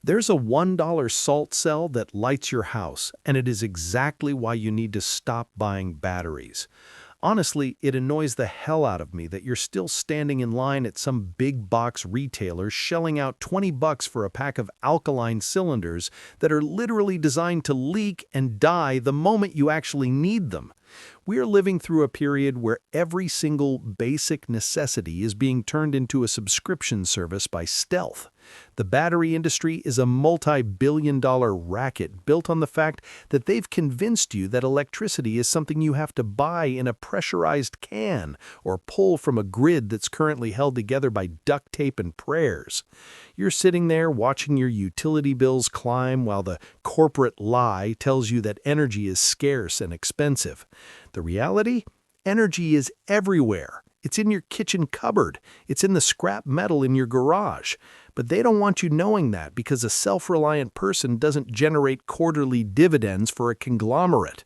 There's a $1 salt cell that lights your house, and it is exactly why you need to stop buying batteries. Honestly, it annoys the hell out of me that you're still standing in line at some big box retailer shelling out $20 for a pack of alkaline cylinders that are literally designed to leak and die the moment you actually need them. We are living through a period where every single basic necessity is being turned into a subscription service by stealth. The battery industry is a multi-billion-dollar racket built on the fact that they've convinced you that electricity is something you have to buy in a pressurized can or pull from a grid that's currently held together by duct tape and prayers. You're sitting there watching your utility bills climb while the corporate lie tells you that energy is scarce and expensive. The reality? Energy is everywhere. It's in your kitchen cupboard. It's in the scrap metal in your garage. But they don't want you knowing that because a self-reliant person doesn't generate quarterly dividends for a conglomerate.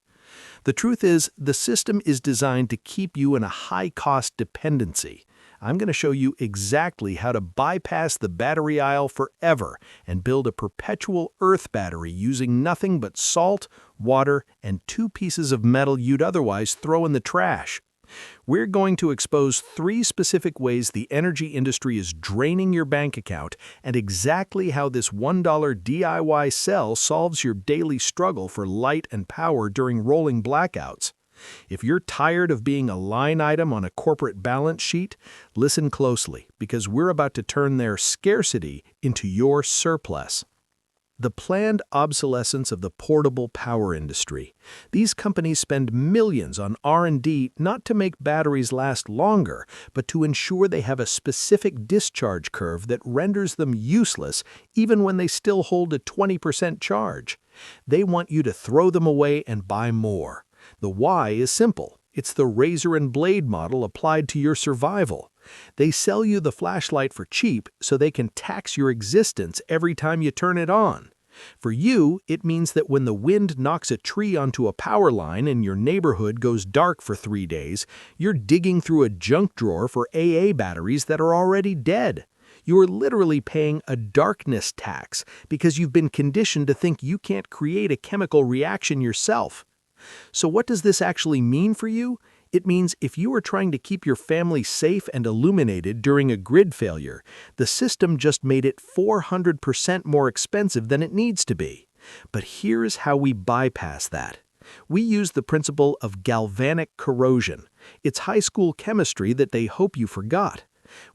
The truth is, the system is designed to keep you in a high-cost dependency. I'm going to show you exactly how to bypass the battery aisle forever and build a perpetual earth battery using nothing but salt, water, and 2 pieces of metal you'd otherwise throw in the trash. We're going to expose 3 specific ways the energy industry is draining your bank account and exactly how this $1 DIY cell solves your daily struggle for light and power during rolling blackouts. If you're tired of being a line item on a corporate balance sheet, listen closely because we're about to turn their scarcity into your surplus. The planned obsolescence of the portable power industry. These companies spend millions on R&D not to make batteries last longer, but to ensure they have a specific discharge curve that renders them useless even when they still hold a 20% charge. They want you to throw them away and buy more. The why is simple. It's the razor and blade model applied to your survival. They sell you the flashlight for cheap so they can tax your existence every time you turn it on. For you, it means that when the wind knocks a tree onto a power line and your neighborhood goes dark for 3 days, you're digging through a junk drawer for AA batteries that are already dead. You're literally paying a darkness tax because you've been conditioned to think you can't create a chemical reaction yourself. So what does this actually mean for you? It means if you are trying to keep your family safe and illuminated during a grid failure, the system just made it 400% more expensive than it needs to be. But here's how we bypass that. We use the principle of galvanic corrosion. It's high school chemistry that they hope you forgot.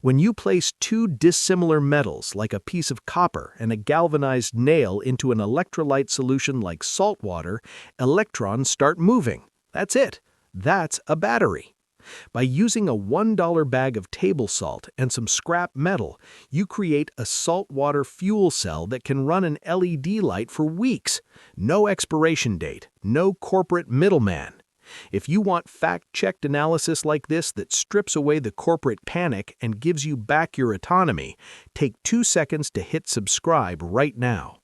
When you place 2 dissimilar metals, like a piece of copper and a galvanized nail, into an electrolyte solution like salt water, electrons start moving. That's it. That's a battery. By using a $1 bag of table salt and some scrap metal, you create a saltwater fuel cell that can run an LED light for weeks. No expiration date, no corporate middleman. If you want fact-checked analysis like this that strips away the corporate panic and gives you back your autonomy, take 2 seconds to hit subscribe right now.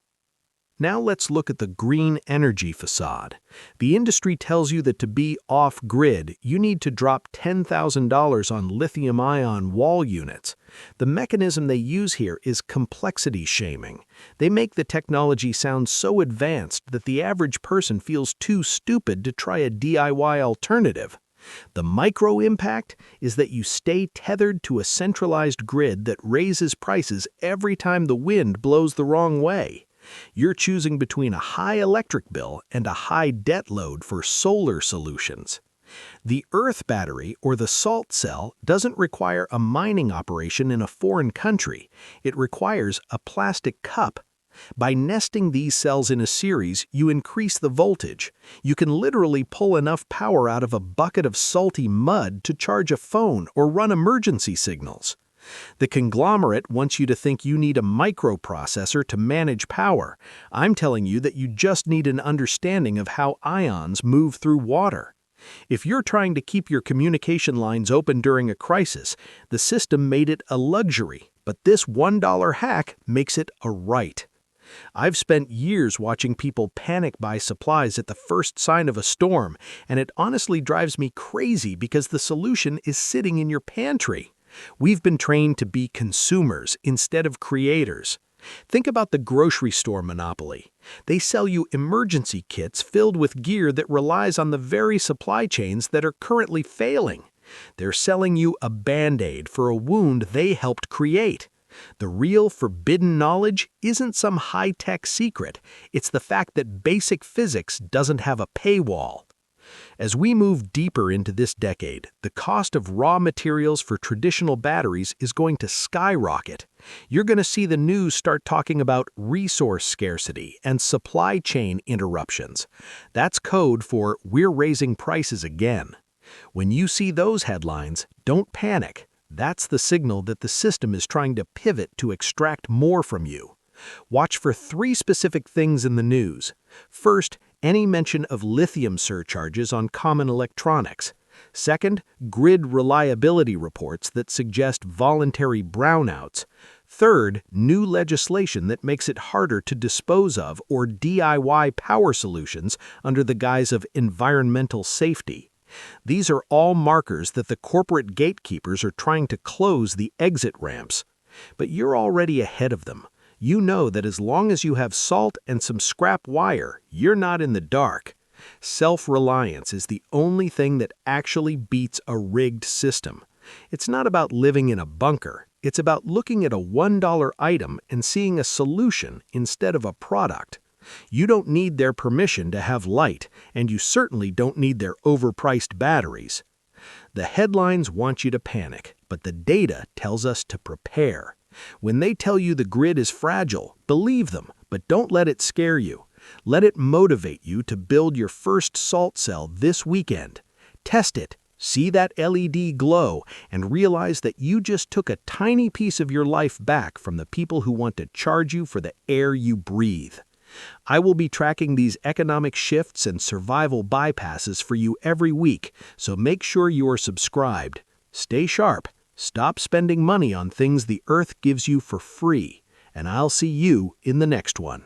Now let's look at the green energy facade. The industry tells you that to be off-grid, you need to drop $10,000 on lithium-ion wall units. The mechanism they use here is complexity shaming. They make the technology sound so advanced that the average person feels too stupid to try a DIY alternative. The micro-impact is that you stay tethered to a centralized grid that raises prices every time the wind blows the wrong way. You're choosing between a high electric bill and a high debt load for solar solutions. The earth battery, or the salt cell, doesn't require a mining operation in a foreign country. It requires a plastic cup. By nesting these cells in a series, you increase the voltage. You can literally pull enough power out of a bucket of salty mud to charge a phone or run emergency signals. The conglomerate wants you to think you need a microprocessor to manage power. I'm telling you that you just need an understanding of how ions move through water. If you're trying to keep your communication lines open during a crisis, the system made it a luxury, but this $1 hack makes it a right. I've spent years watching people panic buy supplies at the first sign of a storm, and it honestly drives me crazy because the solution is sitting in your pantry. We've been trained to be consumers instead of creators. Think about the grocery store monopoly. They sell you emergency kits filled with gear that relies on the very supply chains that are currently failing. They're selling you a Band-Aid for a wound they helped create. The real forbidden knowledge isn't some high-tech secret. It's the fact that basic physics doesn't have a paywall. As we move deeper into this decade, the cost of raw materials for traditional batteries is going to skyrocket. You're going to see the news start talking about resource scarcity and supply chain interruptions. That's code for "we're raising prices again." When you see those headlines, don't panic. That's the signal that the system is trying to pivot to extract more from you. Watch for 3 specific things in the news. First, any mention of lithium surcharges on common electronics. Second, grid reliability reports that suggest voluntary brownouts. Third, new legislation that makes it harder to dispose of or DIY power solutions under the guise of environmental safety. These are all markers that the corporate gatekeepers are trying to close the exit ramps. But you're already ahead of them. You know that as long as you have salt and some scrap wire, you're not in the dark. Self-reliance is the only thing that actually beats a rigged system. It's not about living in a bunker. It's about looking at a $1 item and seeing a solution instead of a product. You don't need their permission to have light, and you certainly don't need their overpriced batteries. The headlines want you to panic, but the data tells us to prepare. When they tell you the grid is fragile, believe them, but don't let it scare you. Let it motivate you to build your first salt cell this weekend. Test it, see that LED glow, and realize that you just took a tiny piece of your life back from the people who want to charge you for the air you breathe. I will be tracking these economic shifts and survival bypasses for you every week, so make sure you are subscribed. Stay sharp. Stop spending money on things the earth gives you for free, and I'll see you in the next one.